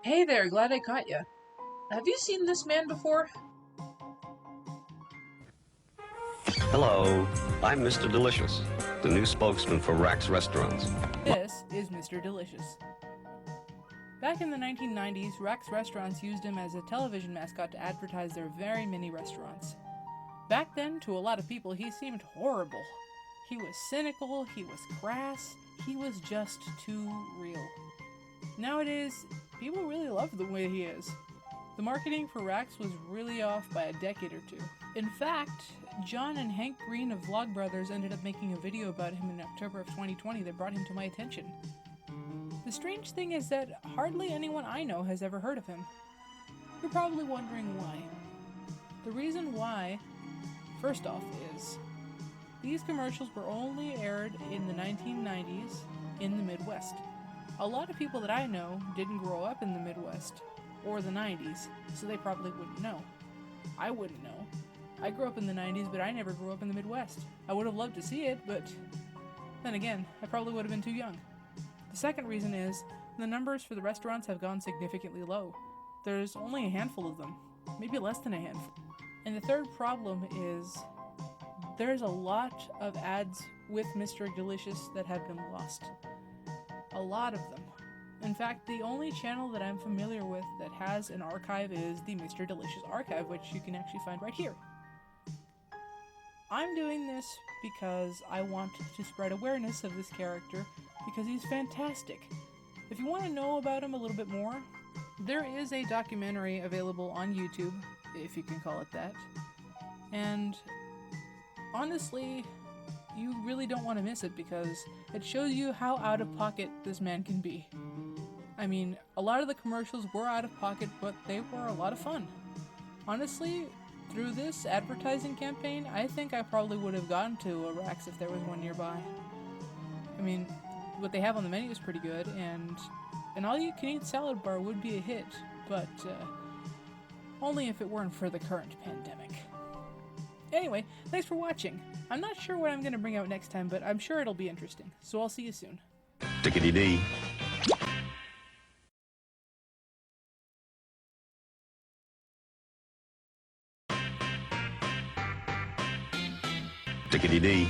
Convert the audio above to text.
Hey there, glad I caught you. Have you seen this man before? Hello, I'm Mr. Delicious, the new spokesman for Rax Restaurants. This is Mr. Delicious. Back in the 1990s, Rax Restaurants used him as a television mascot to advertise their very many restaurants. Back then, to a lot of people, he seemed horrible. He was cynical, he was crass, he was just too real. Nowadays, people really love the way he is. The marketing for Rax was really off by a decade or two. In fact, John and Hank Green of Vlogbrothers ended up making a video about him in October of 2020 that brought him to my attention. The strange thing is that hardly anyone I know has ever heard of him. You're probably wondering why. The reason why, first off, is these commercials were only aired in the 1990s in the Midwest. A lot of people that I know didn't grow up in the Midwest or the 90s, so they probably wouldn't know. I wouldn't know. I grew up in the 90s, but I never grew up in the Midwest. I would have loved to see it, but then again, I probably would have been too young. The second reason is the numbers for the restaurants have gone significantly low. There's only a handful of them, maybe less than a handful. And the third problem is there's a lot of ads with Mr. Delicious that have been lost. A lot of them. In fact, the only channel that I'm familiar with that has an archive is the Mr. Delicious archive, which you can actually find right here. I'm doing this because I want to spread awareness of this character because he's fantastic. If you want to know about him a little bit more, there is a documentary available on YouTube, if you can call it that. And honestly, you really don't want to miss it because it shows you how out of pocket this man can be. I mean, a lot of the commercials were out of pocket, but they were a lot of fun. Honestly, through this advertising campaign, I think I probably would have gone to a Rax if there was one nearby. I mean, what they have on the menu is pretty good, and an all-you-can-eat salad bar would be a hit, but only if it weren't for the current pandemic. Anyway, thanks for watching. I'm not sure what I'm going to bring out next time, but I'm sure it'll be interesting, so I'll see you soon. Tickety-dee. Tickety-dee.